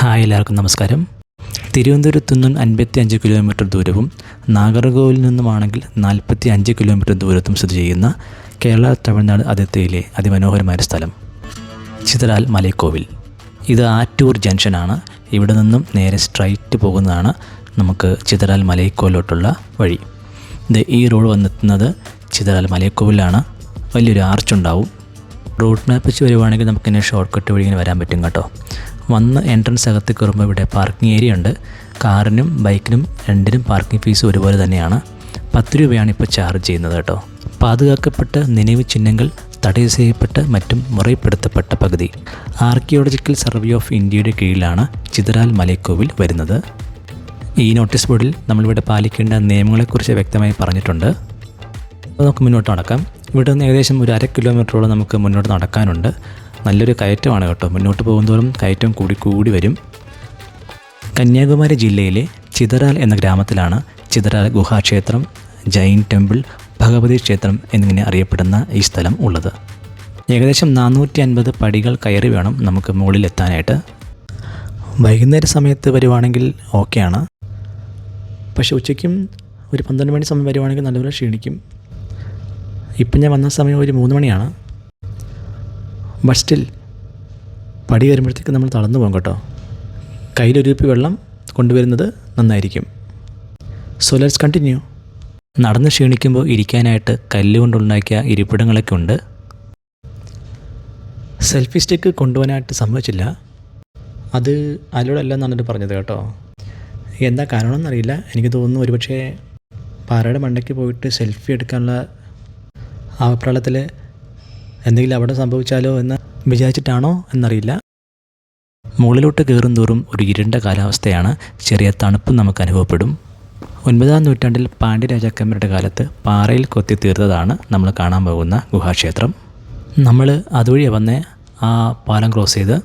Hi, എല്ലാവർക്കും നമസ്കാരം. തിരുവനന്തപുരത്തു നിന്നും 55 കിലോമീറ്റർ ദൂരവും നാഗർകോവിലിൽ നിന്നുമാണെങ്കിൽ 45 കിലോമീറ്റർ ദൂരത്തും സ്ഥിതി ചെയ്യുന്ന കേരള തമിഴ്നാട് അതിർത്തിയിലെ അതിമനോഹരമായ സ്ഥലം ചിതറാൽ മലൈക്കോവിൽ. ഇത് ആറ്റൂർ ജംഗ്ഷനാണ്. ഇവിടെ നിന്നും നേരെ സ്ട്രൈറ്റ് പോകുന്നതാണ് നമുക്ക് ചിതറാൽ മലൈക്കോവിലോട്ടുള്ള വഴി. ഈ റോഡ് വന്നെത്തുന്നത് ചിതറാൽ മലൈക്കോവിലാണ്. വലിയൊരു ആർച്ചുണ്ടാവും. റൂട്ട് മാപ്പ് വെച്ച് വരുവാണെങ്കിൽ നമുക്കിങ്ങനെ ഷോർട്ട് കട്ട് വഴി ഇങ്ങനെ വരാൻ പറ്റും കേട്ടോ. വന്ന് എൻട്രൻസ് അകത്ത് കയറുമ്പോൾ ഇവിടെ പാർക്കിംഗ് ഏരിയ ഉണ്ട്. കാറിനും ബൈക്കിനും രണ്ടിനും പാർക്കിംഗ് ഫീസ് ഒരുപോലെ തന്നെയാണ്. 10 രൂപയാണ് ഇപ്പോൾ ചാർജ് ചെയ്യുന്നത് കേട്ടോ. പാതുകാക്കപ്പെട്ട നിனைவு ചിഹ്നങ്ങൾ തടയ ചെയ്യപ്പെട്ട് മറ്റും മുറപ്പെടുത്തപ്പെട്ട പകുതി ആർക്കിയോളജിക്കൽ സർവേ ഓഫ് ഇന്ത്യയുടെ കീഴിലാണ് ചിതറാൽ മലൈക്കോവിൽ വരുന്നത്. ഈ നോട്ടീസ് ബോർഡിൽ നമ്മളിവിടെ പാലിക്കേണ്ട നിയമങ്ങളെക്കുറിച്ച് വ്യക്തമായി പറഞ്ഞിട്ടുണ്ട്. അപ്പോൾ നമുക്ക് മുന്നോട്ട് നടക്കാം. ഇവിടെ നിന്ന് ഏകദേശം ഒരു 1/2 കിലോമീറ്ററോളം നമുക്ക് മുന്നോട്ട് നടക്കാനുണ്ട്. നല്ലൊരു കയറ്റമാണ് കേട്ടോ. മുന്നോട്ട് പോകുന്തോറും കയറ്റം കൂടി വരും. കന്യാകുമാരി ജില്ലയിലെ ചിതറാൽ എന്ന ഗ്രാമത്തിലാണ് ചിതറാൽ ഗുഹാക്ഷേത്രം, ജൈൻ ടെമ്പിൾ, ഭഗവതി ക്ഷേത്രം എന്നിങ്ങനെ അറിയപ്പെടുന്ന ഈ സ്ഥലം ഉള്ളത്. ഏകദേശം 450 പടികൾ കയറി വേണം നമുക്ക് മുകളിലെത്താനായിട്ട്. വൈകുന്നേര സമയത്ത് വരുവാണെങ്കിൽ ഓക്കെയാണ്. പക്ഷേ ഉച്ചയ്ക്കും ഒരു 12 മണി സമയം വരുവാണെങ്കിൽ നല്ലപോലെ ക്ഷീണിക്കും. ഇപ്പം ഞാൻ വന്ന സമയം ഒരു 3 മണിയാണ്. ബട്ട് സ്റ്റിൽ പടി വരുമ്പോഴത്തേക്ക് നമ്മൾ തളർന്നു പോകും കേട്ടോ. കയ്യിലൊരു കുപ്പി വെള്ളം കൊണ്ടുവരുന്നത് നന്നായിരിക്കും. So let's continue. നടന്ന് ക്ഷീണിക്കുമ്പോൾ ഇരിക്കാനായിട്ട് കല്ലുകൊണ്ടുണ്ടാക്കിയ ഇരിപ്പിടങ്ങളൊക്കെ ഉണ്ട്. സെൽഫി സ്റ്റിക്ക് കൊണ്ടുപോകാനായിട്ട് സമ്മതിച്ചില്ല. അത് അലോഡല്ല എന്നാണ് പറഞ്ഞത് കേട്ടോ. എന്താ കാരണം എന്നറിയില്ല. എനിക്ക് തോന്നുന്നു ഒരുപക്ഷെ പാറയുടെ മണ്ടയ്ക്ക് പോയിട്ട് സെൽഫി എടുക്കാനുള്ള ആവപ്രാളത്തിൽ എന്തെങ്കിലും അവിടെ സംഭവിച്ചാലോ എന്ന് വിചാരിച്ചിട്ടാണോ എന്നറിയില്ല. മുകളിലോട്ട് കയറും തോറും ഒരു ഇരുണ്ട കാലാവസ്ഥയാണ്. ചെറിയ തണുപ്പും നമുക്ക് അനുഭവപ്പെടും. 9-ാം നൂറ്റാണ്ടിൽ പാണ്ഡ്യ രാജാക്കന്മാരുടെ കാലത്ത് പാറയിൽ കൊത്തി തീർത്തതാണ് നമ്മൾ കാണാൻ പോകുന്ന ഗുഹാക്ഷേത്രം. നമ്മൾ അതുവഴി വന്ന് ആ പാലം ക്രോസ് ചെയ്ത്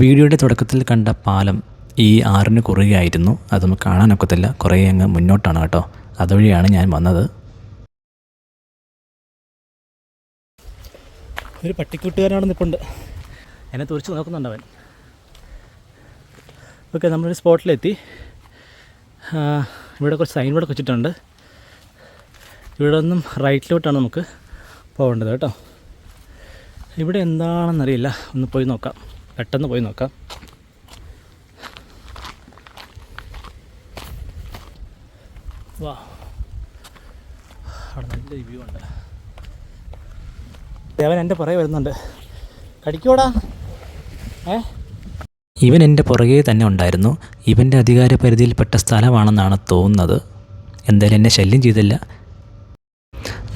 വീഡിയോയുടെ തുടക്കത്തിൽ കണ്ട പാലം ഈ ആറിന് കുറുകയായിരുന്നു. അത് നമുക്ക് കാണാനൊക്കത്തില്ല. കുറേ അങ്ങ് മുന്നോട്ടാണ് കേട്ടോ. അതുവഴിയാണ് ഞാൻ വന്നത്. ഒരു പട്ടിക്കുട്ടുകാരനാണ് നിൽപ്പുണ്ട്. എന്നെ തുറിച്ച് നോക്കുന്നുണ്ട് അവൻ. ഓക്കെ, നമ്മളൊരു സ്പോട്ടിലെത്തി. ഇവിടെ കുറച്ച് സൈൻ ബോർഡൊക്കെ വെച്ചിട്ടുണ്ട്. ഇവിടെ നിന്നും റൈറ്റിലോട്ടാണ് നമുക്ക് പോകേണ്ടത് കേട്ടോ. ഇവിടെ എന്താണെന്നറിയില്ല. ഒന്ന് പോയി നോക്കാം. പെട്ടെന്ന് പോയി നോക്കാം. വാ, അവിടെ നല്ല റിവ്യൂ ഉണ്ട്. അവൻ എൻ്റെ പുറകെ വരുന്നുണ്ട്. കടിക്കോടാ. ഇവൻ എൻ്റെ പുറകെ തന്നെ ഉണ്ടായിരുന്നു. ഇവൻ്റെ അധികാര പരിധിയിൽപ്പെട്ട സ്ഥലമാണെന്നാണ് തോന്നുന്നത്. എന്തായാലും എന്നെ ശല്യം ചെയ്തില്ല.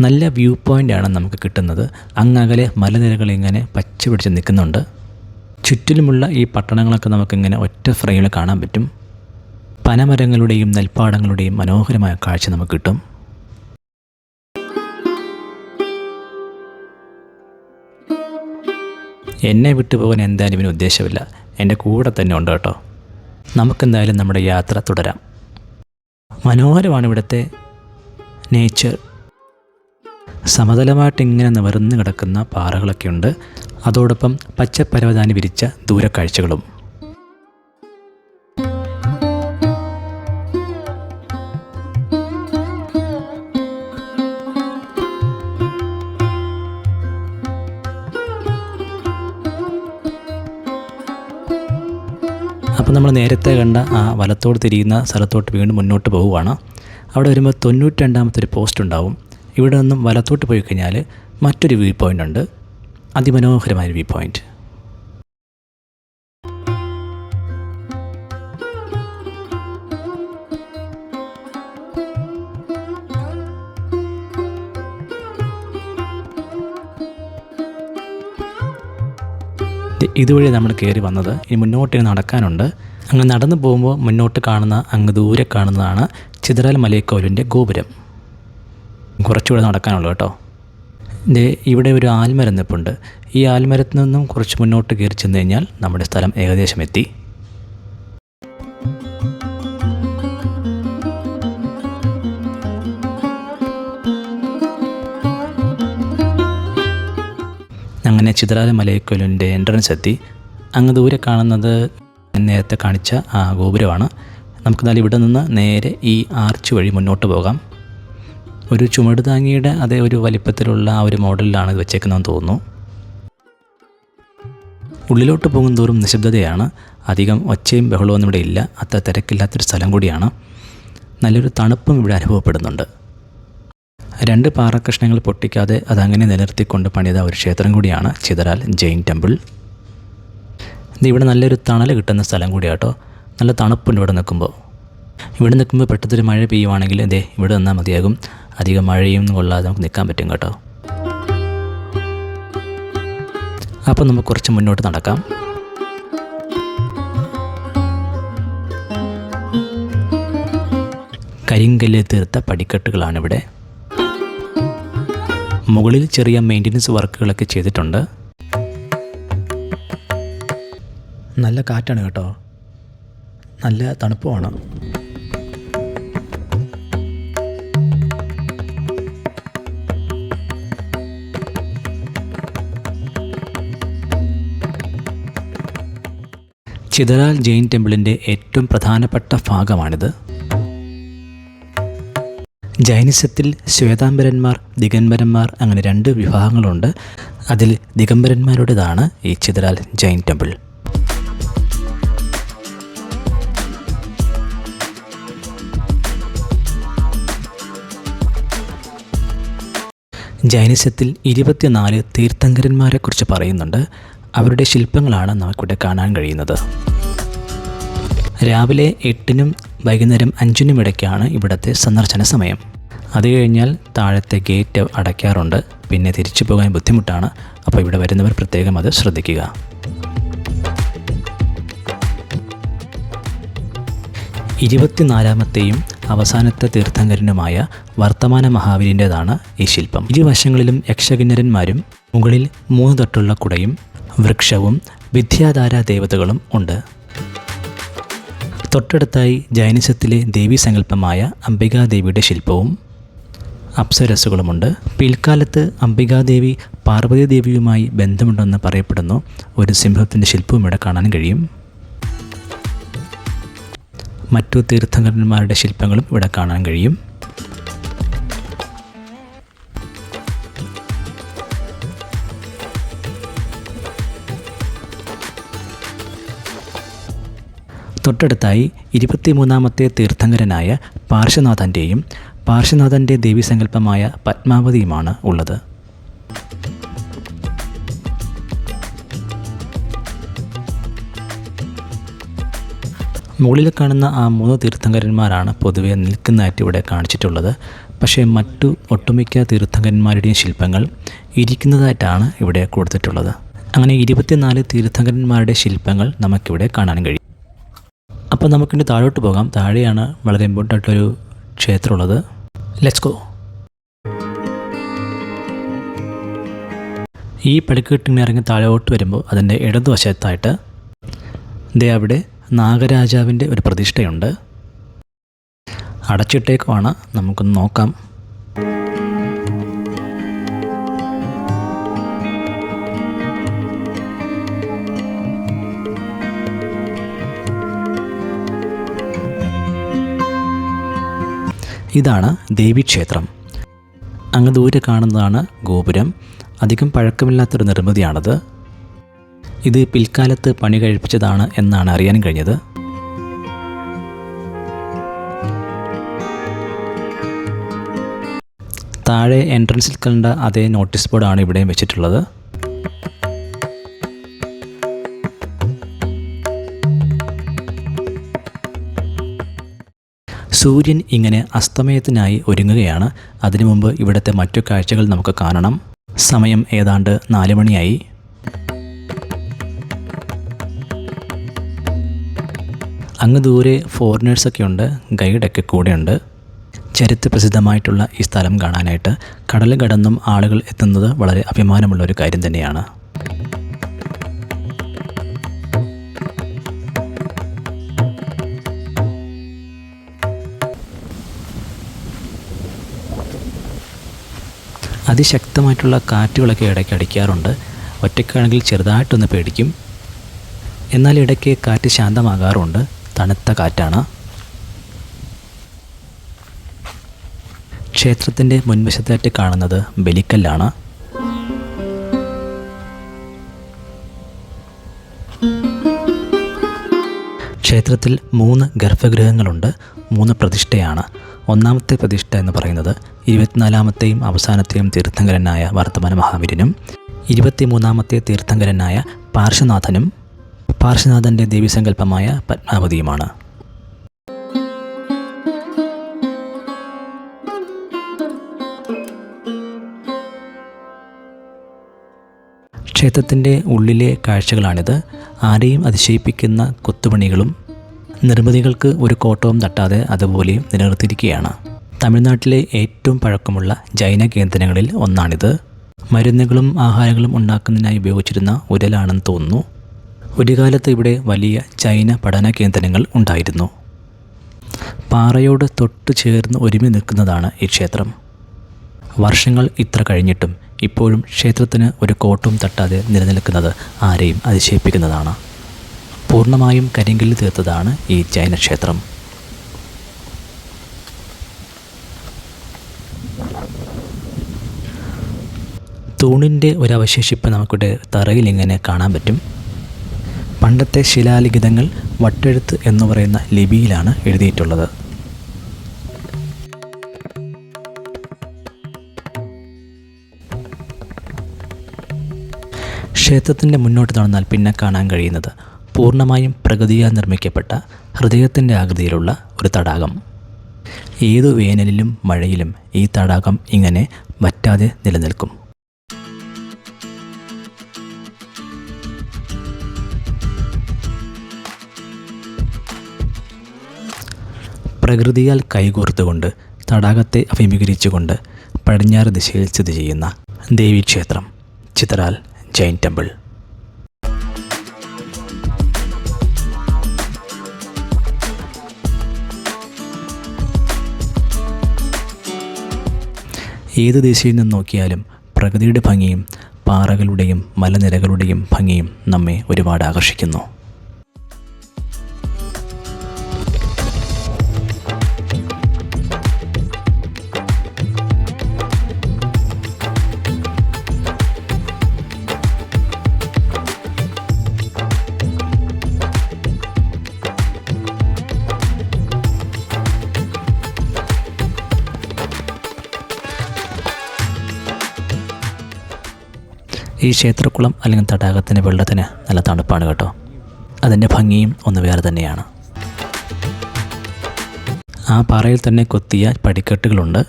നല്ല വ്യൂ പോയിൻ്റാണ് നമുക്ക് കിട്ടുന്നത്. അങ്ങകലെ മലനിരകൾ ഇങ്ങനെ പച്ച പിടിച്ച് നിൽക്കുന്നുണ്ട്. ചുറ്റിലുമുള്ള ഈ പട്ടണങ്ങളൊക്കെ നമുക്കിങ്ങനെ ഒറ്റ ഫ്രെയിമിൽ കാണാൻ പറ്റും. പനമരങ്ങളുടെയും നെൽപ്പാടങ്ങളുടെയും മനോഹരമായ കാഴ്ച നമുക്ക് കിട്ടും. എന്നെ വിട്ടുപോകാൻ എന്തായാലും ഇവന് ഉദ്ദേശമില്ല. എൻ്റെ കൂടെ തന്നെ ഉണ്ട് കേട്ടോ. നമുക്കെന്തായാലും നമ്മുടെ യാത്ര തുടരാം. മനോഹരമാണ് ഇവിടുത്തെ നേച്ചർ. സമതലമായിട്ട് ഇങ്ങനെ നിവർന്ന് കിടക്കുന്ന പാറകളൊക്കെ ഉണ്ട്. അതോടൊപ്പം പച്ചപ്പരവതാനി വിരിച്ച ദൂരക്കാഴ്ചകളും. അപ്പോൾ നമ്മൾ നേരത്തെ കണ്ട ആ വലത്തോട് തിരിയുന്ന സ്ഥലത്തോട്ട് വീണ്ടും മുന്നോട്ട് പോവുകയാണ്. അവിടെ വരുമ്പോൾ 92ാമത്തെ ഒരു പോസ്റ്റ് ഉണ്ടാവും. ഇവിടെ നിന്നും വലത്തോട്ട് പോയി കഴിഞ്ഞാൽ മറ്റൊരു വ്യൂ പോയിൻ്റ് ഉണ്ട്. അതിമനോഹരമായ വ്യൂ പോയിൻ്റ്. ഇതുവഴി നമ്മൾ കയറി വന്നത്. ഇനി മുന്നോട്ട് നടക്കാനുണ്ട്. അങ്ങ് നടന്നു പോകുമ്പോൾ മുന്നോട്ട് കാണുന്ന അങ്ങ് ദൂരെ കാണുന്നതാണ് ചിതറാൽ മലൈക്കോവിലിൻ്റെ ഗോപുരം. കുറച്ചുകൂടെ നടക്കാനുള്ളൂ കേട്ടോ. ഇവിടെ ഒരു ആൽമരം നിൽപ്പുണ്ട്. ഈ ആൽമരത്തിൽ നിന്നും കുറച്ച് മുന്നോട്ട് കയറി ചെന്ന് കഴിഞ്ഞാൽ നമ്മുടെ സ്ഥലം ഏകദേശം എത്തി. അങ്ങനെ ചിതറാൽ മലൈക്കോവിലിൻ്റെ എൻട്രൻസ് എത്തി. അങ്ങ് ദൂരെ കാണുന്നത് നേരത്തെ കാണിച്ച ആ ഗോപുരമാണ്. നമുക്കെന്നാൽ ഇവിടെ നിന്ന് നേരെ ഈ ആർച്ച് വഴി മുന്നോട്ട് പോകാം. ഒരു ചുമട് താങ്ങിയുടെ അതേ ഒരു വലിപ്പത്തിലുള്ള ആ ഒരു മോഡലിലാണ് ഇത് വെച്ചേക്കുന്നതെന്ന് തോന്നുന്നു. ഉള്ളിലോട്ട് പോകുന്തോറും നിശബ്ദതയാണ്. അധികം ഒച്ചയും ബഹളമൊന്നും ഇവിടെ ഇല്ല. അത്ര തിരക്കില്ലാത്തൊരു സ്ഥലം കൂടിയാണ്. നല്ലൊരു തണുപ്പും ഇവിടെ അനുഭവപ്പെടുന്നുണ്ട്. 2 പാറക്കഷ്ണങ്ങൾ പൊട്ടിക്കാതെ അതങ്ങനെ നിലനിർത്തിക്കൊണ്ട് പണിത ഒരു ക്ഷേത്രം കൂടിയാണ് ചിതറാൽ ജെയിൻ ടെമ്പിൾ. ഇവിടെ നല്ലൊരു തണൽ കിട്ടുന്ന സ്ഥലം കൂടിയാട്ടോ. നല്ല തണുപ്പുണ്ട് ഇവിടെ നിൽക്കുമ്പോൾ. ഇവിടെ നിൽക്കുമ്പോൾ പെട്ടെന്നൊരു മഴ പെയ്യുവാണെങ്കിൽ ഇവിടെ നിന്നാൽ മതിയാകും. അധികം മഴയും കൊള്ളാതെ നമുക്ക് നിൽക്കാൻ പറ്റും കേട്ടോ. അപ്പോൾ നമുക്ക് കുറച്ച് മുന്നോട്ട് നടക്കാം. കരിങ്കല്ലിൽ തീർത്ത പടിക്കെട്ടുകളാണിവിടെ. മുകളിൽ ചെറിയ മെയിൻ്റനൻസ് വർക്കുകളൊക്കെ ചെയ്തിട്ടുണ്ട്. നല്ല കാറ്റാണ് കേട്ടോ. നല്ല തണുപ്പുമാണ്. ചിതറാൽ ജെയിൻ ടെമ്പിളിൻ്റെ ഏറ്റവും പ്രധാനപ്പെട്ട ഭാഗമാണിത്. ജൈനിസത്തിൽ ശ്വേതാംബരന്മാർ, ദിഗംബരന്മാർ അങ്ങനെ 2 വിഭാഗങ്ങളുണ്ട്. അതിൽ ദിഗംബരന്മാരുടേതാണ് ഈ ചിതറാൽ ജെയിൻ ടെമ്പിൾ. ജൈനിസത്തിൽ 24 തീർത്ഥങ്കരന്മാരെക്കുറിച്ച് പറയുന്നുണ്ട്. അവരുടെ ശില്പങ്ങളാണ് നമുക്കിവിടെ കാണാൻ കഴിയുന്നത്. രാവിലെ 8-നും വൈകുന്നേരം 5-നും ഇടയ്ക്കാണ് ഇവിടുത്തെ സന്ദർശന സമയം. അത് കഴിഞ്ഞാൽ താഴത്തെ ഗേറ്റ് അടയ്ക്കാറുണ്ട്. പിന്നെ തിരിച്ചു പോകാൻ ബുദ്ധിമുട്ടാണ്. അപ്പോൾ ഇവിടെ വരുന്നവർ പ്രത്യേകം അത് ശ്രദ്ധിക്കുക. ഇരുപത്തിനാലാമത്തെയും അവസാനത്തെ തീർത്ഥങ്കരനുമായ വർത്തമാന മഹാവീരിൻ്റേതാണ് ഈ ശില്പം. ഇരുവശങ്ങളിലും യക്ഷകിന്നരന്മാരും മുകളിൽ 3 തട്ടുള്ള കുടയും വൃക്ഷവും വിദ്യാധാര ദേവതകളും ഉണ്ട്. തൊട്ടടുത്തായി ജൈനിസത്തിലെ ദേവീസങ്കല്പമായ അംബികാദേവിയുടെ ശില്പവും അപ്സരസ്സുകളുമുണ്ട്. പിൽക്കാലത്ത് അംബികാദേവി പാർവതീദേവിയുമായി ബന്ധമുണ്ടെന്ന് പറയപ്പെടുന്നു. ഒരു സിംഹത്തിൻ്റെ ശില്പവും ഇവിടെ കാണാൻ കഴിയും. മറ്റു തീർത്ഥങ്കരന്മാരുടെ ശില്പങ്ങളും ഇവിടെ കാണാൻ കഴിയും. തൊട്ടടുത്തായി 23-ാമത്തെ തീർത്ഥങ്കരനായ പാർശ്വനാഥൻ്റെയും പാർശ്വനാഥൻ്റെ ദേവീസങ്കല്പമായ പത്മാവതിയുമാണ് ഉള്ളത്. മുകളിൽ കാണുന്ന ആ 3 തീർത്ഥങ്കരന്മാരാണ് പൊതുവെ നിൽക്കുന്നതായിട്ട് ഇവിടെ കാണിച്ചിട്ടുള്ളത്. പക്ഷേ മറ്റു ഒട്ടുമിക്ക തീർത്ഥങ്കരന്മാരുടെയും ശില്പങ്ങൾ ഇരിക്കുന്നതായിട്ടാണ് ഇവിടെ കൊടുത്തിട്ടുള്ളത്. അങ്ങനെ 24 തീർത്ഥങ്കരന്മാരുടെ ശില്പങ്ങൾ നമുക്കിവിടെ കാണാൻ കഴിയും. അപ്പോൾ നമുക്കിനി താഴോട്ട് പോകാം. താഴെയാണ് വളരെ ഇമ്പോർട്ടൻ്റ് ആയിട്ടൊരു ക്ഷേത്രമുള്ളത്. Let's go. ഈ പടിക്കെട്ടിന് ഇറങ്ങി താഴോട്ട് വരുമ്പോൾ അതിൻ്റെ ഇടതുവശത്തായിട്ട് അവിടെ നാഗരാജാവിൻ്റെ ഒരു പ്രതിഷ്ഠയുണ്ട്. അടച്ചിട്ടേക്കുമാണ്. നമുക്കൊന്ന് നോക്കാം. ഇതാണ് ദേവീക്ഷേത്രം. അങ്ങ് ദൂരെ കാണുന്നതാണ് ഗോപുരം. അധികം പഴക്കമില്ലാത്തൊരു നിർമ്മിതിയാണത്. ഇത് പിൽക്കാലത്ത് പണി കഴിപ്പിച്ചതാണ് എന്നാണ് അറിയാൻ കഴിഞ്ഞത്. താഴെ എൻട്രൻസിൽ കണ്ട അതേ നോട്ടീസ് ബോർഡാണ് ഇവിടെയും വെച്ചിട്ടുള്ളത്. സൂര്യൻ ഇങ്ങനെ അസ്തമയത്തിനായി ഒരുങ്ങുകയാണ്. അതിനു മുമ്പ് ഇവിടുത്തെ മറ്റു കാഴ്ചകൾ നമുക്ക് കാണണം. സമയം ഏതാണ്ട് 4 മണിയായി. അങ്ങ് ദൂരെ ഫോറിനേഴ്സൊക്കെ ഉണ്ട്. ഗൈഡൊക്കെ കൂടെയുണ്ട്. ചരിത്രപ്രസിദ്ധമായിട്ടുള്ള ഈ സ്ഥലം കാണാനായിട്ട് കടൽ കടന്നും ആളുകൾ എത്തുന്നത് വളരെ അഭിമാനമുള്ള ഒരു കാര്യം തന്നെയാണ്. അതിശക്തമായിട്ടുള്ള കാറ്റുകളൊക്കെ ഇടയ്ക്ക് അടിക്കാറുണ്ട്. ഒറ്റയ്ക്കാണെങ്കിൽ ചെറുതായിട്ടൊന്ന് പേടിക്കും. എന്നാൽ ഇടയ്ക്ക് കാറ്റ് ശാന്തമാകാറുണ്ട്. തണുത്ത കാറ്റാണ്. ക്ഷേത്രത്തിൻ്റെ മുൻവശത്തായിട്ട് കാണുന്നത് ബലിക്കല്ലാണ്. ക്ഷേത്രത്തിൽ 3 ഗർഭഗൃഹങ്ങളുണ്ട്. 3 പ്രതിഷ്ഠയാണ്. ഒന്നാമത്തെ പ്രതിഷ്ഠ എന്ന് പറയുന്നത് 24ാമത്തെയും അവസാനത്തെയും തീർത്ഥങ്കരനായ വർത്തമാന മഹാവീരനും 23ാമത്തെ തീർത്ഥങ്കരനായ പാർശ്വനാഥനും പാർശ്വനാഥൻ്റെ ദേവീസങ്കല്പമായ പത്മാവതിയുമാണ്. ക്ഷേത്രത്തിൻ്റെ ഉള്ളിലെ കാഴ്ചകളാണിത്. ആരെയും അതിശയിപ്പിക്കുന്ന കൊത്തുപണികളും നിർമ്മിതികൾക്ക് ഒരു കോട്ടവും തട്ടാതെ അതുപോലെ നിലനിർത്തിയിരിക്കുകയാണ്. തമിഴ്നാട്ടിലെ ഏറ്റവും പഴക്കമുള്ള ജൈന കേന്ദ്രങ്ങളിൽ ഒന്നാണിത്. മരുന്നുകളും ആഹാരങ്ങളും ഉണ്ടാക്കുന്നതിനായി ഉപയോഗിച്ചിരുന്ന ഉരലാണെന്ന് തോന്നുന്നു. ഒരു കാലത്ത് ഇവിടെ വലിയ ജൈന പഠന കേന്ദ്രങ്ങൾ ഉണ്ടായിരുന്നു. പാറയോട് തൊട്ടു ചേർന്ന് ഒരുമി നിൽക്കുന്നതാണ് ഈ ക്ഷേത്രം. വർഷങ്ങൾ ഇത്ര കഴിഞ്ഞിട്ടും ഇപ്പോഴും ക്ഷേത്രത്തിന് ഒരു കോട്ടവും തട്ടാതെ നിലനിൽക്കുന്നത് ആരെയും അതിശയിപ്പിക്കുന്നതാണ്. പൂർണ്ണമായും കരിങ്കല്ല് തീർത്തതാണ് ഈ ജൈന ക്ഷേത്രം. തൂണിൻ്റെ ഒരവശേഷിപ്പ് നമുക്കിവിടെ തറയിൽ ഇങ്ങനെ കാണാൻ പറ്റും. പണ്ടത്തെ ശിലാലിഖിതങ്ങൾ വട്ടെഴുത്ത് എന്ന് പറയുന്ന ലിപിയിലാണ് എഴുതിയിട്ടുള്ളത്. ക്ഷേത്രത്തിൻ്റെ മുന്നോട്ട് നടന്നാൽ പിന്നെ കാണാൻ കഴിയുന്നത് പൂർണ്ണമായും പ്രകൃതിയാൽ നിർമ്മിക്കപ്പെട്ട ഹൃദയത്തിൻ്റെ ആകൃതിയിലുള്ള ഒരു തടാകം. ഏതു വേനലിലും മഴയിലും ഈ തടാകം ഇങ്ങനെ വറ്റാതെ നിലനിൽക്കും. പ്രകൃതിയാൽ കൈകോർത്തുകൊണ്ട് തടാകത്തെ അഭിമുഖീകരിച്ചുകൊണ്ട് പടിഞ്ഞാറ് ദിശയിൽ സ്ഥിതി ചെയ്യുന്ന ദേവീക്ഷേത്രം ചിതറാൽ ജൈൻ ടെമ്പിൾ. ഏത് ദിശയിൽ നിന്ന് നോക്കിയാലും പ്രകൃതിയുടെ ഭംഗിയും പാറകളുടെയും മലനിരകളുടെയും ഭംഗിയും നമ്മെ ഒരുപാട് ആകർഷിക്കുന്നു. ഈ ക്ഷേത്രക്കുളം അല്ലെങ്കിൽ തടാകത്തിൻ്റെ വെള്ളത്തിന് നല്ല തണുപ്പാണ് കേട്ടോ. അതിൻ്റെ ഭംഗിയും ഒന്ന് വേറെ തന്നെയാണ്. ആ പാറയിൽ തന്നെ കൊത്തിയ പടിക്കെട്ടുകളുണ്ട്.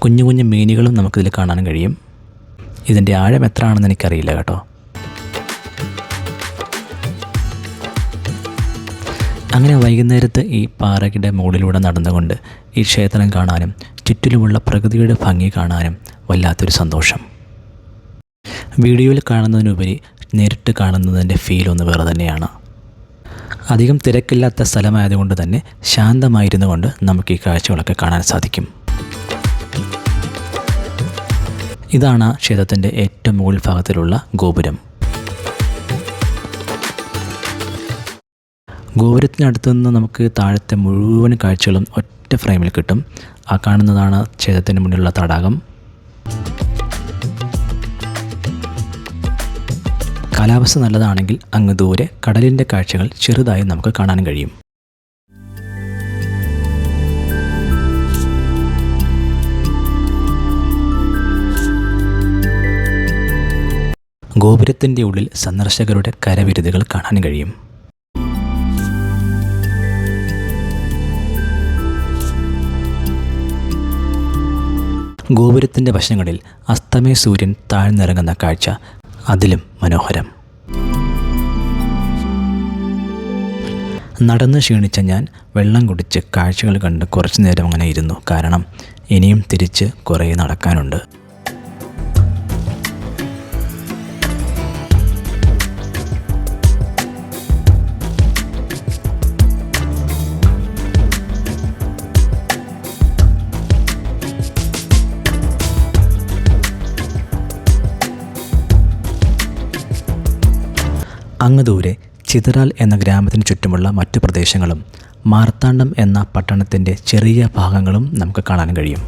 കുഞ്ഞു കുഞ്ഞു മീനുകളും നമുക്കിതിൽ കാണാൻ കഴിയും. ഇതിൻ്റെ ആഴം എത്ര ആണെന്ന് എനിക്കറിയില്ല കേട്ടോ. അങ്ങനെ വൈകുന്നേരത്ത് ഈ പാറയുടെ മുകളിലൂടെ നടന്നുകൊണ്ട് ഈ ക്ഷേത്രം കാണാനും ചുറ്റിലുമുള്ള പ്രകൃതിയുടെ ഭംഗി കാണാനും വല്ലാത്തൊരു സന്തോഷം. വീഡിയോയിൽ കാണുന്നതിനുപരി നേരിട്ട് കാണുന്നതിൻ്റെ ഫീൽ ഒന്ന് വേറെ തന്നെയാണ്. അധികം തിരക്കില്ലാത്ത സ്ഥലമായതുകൊണ്ട് തന്നെ ശാന്തമായിരുന്നു കൊണ്ട് നമുക്ക് ഈ കാഴ്ചകളൊക്കെ കാണാൻ സാധിക്കും. ഇതാണ് ക്ഷേത്രത്തിൻ്റെ ഏറ്റവും മുകൾ ഭാഗത്തിലുള്ള ഗോപുരം. ഗോപുരത്തിനടുത്തു നിന്ന് നമുക്ക് താഴത്തെ മുഴുവൻ കാഴ്ചകളും ഒറ്റ ഫ്രെയിമിൽ കിട്ടും. ആ കാണുന്നതാണ് ക്ഷേത്രത്തിന് മുന്നിലുള്ള തടാകം. കാലാവസ്ഥ നല്ലതാണെങ്കിൽ അങ്ങ് ദൂരെ കടലിൻ്റെ കാഴ്ചകൾ ചെറുതായി നമുക്ക് കാണാൻ കഴിയും. ഗോപുരത്തിൻ്റെ ഉള്ളിൽ സന്ദർശകരുടെ കരവിരുതുകൾ കാണാൻ കഴിയും. ഗോപുരത്തിൻ്റെ വശങ്ങളിൽ അസ്തമയ സൂര്യൻ താഴ്ന്നിറങ്ങുന്ന കാഴ്ച അതിലും മനോഹരം. നടന്ന് ക്ഷീണിച്ച ഞാൻ വെള്ളം കുടിച്ച് കാഴ്ചകൾ കണ്ട് കുറച്ചു നേരം അങ്ങനെ ഇരുന്നു. കാരണം ഇനിയും തിരിച്ച് കുറേ നടക്കാനുണ്ട്. അങ്ങ് ദൂരെ ചിതറാൽ എന്ന ഗ്രാമത്തിന് ചുറ്റുമുള്ള മറ്റു പ്രദേശങ്ങളും മാർത്താണ്ഡം എന്ന പട്ടണത്തിൻ്റെ ചെറിയ ഭാഗങ്ങളും നമുക്ക് കാണാൻ കഴിയും.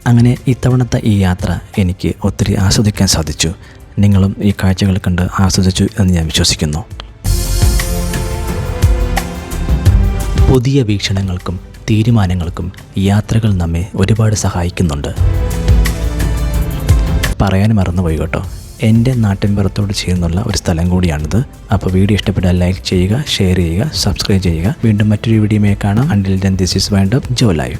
അങ്ങനെ ഇത്തവണത്തെ ഈ യാത്ര എനിക്ക് ഒത്തിരി ആസ്വദിക്കാൻ സാധിച്ചു. നിങ്ങളും ഈ കാഴ്ചകൾ കണ്ട് ആസ്വദിച്ചു എന്ന് ഞാൻ വിശ്വസിക്കുന്നു. പുതിയ വീക്ഷണങ്ങൾക്കും തീരുമാനങ്ങൾക്കും യാത്രകൾ നമ്മെ ഒരുപാട് സഹായിക്കുന്നുണ്ട്. പറയാൻ മറന്നുപോയി കേട്ടോ, എൻ്റെ നാട്ടിൻപുറത്തോട് ചേർന്നുള്ള ഒരു സ്ഥലം കൂടിയാണിത്. അപ്പോൾ വീഡിയോ ഇഷ്ടപ്പെട്ടാൽ ലൈക്ക് ചെയ്യുക, ഷെയർ ചെയ്യുക, സബ്സ്ക്രൈബ് ചെയ്യുക. വീണ്ടും മറ്റൊരു വീഡിയോയുമായി കാണാം. Until then this is wind up ജോ ലൈഫ്.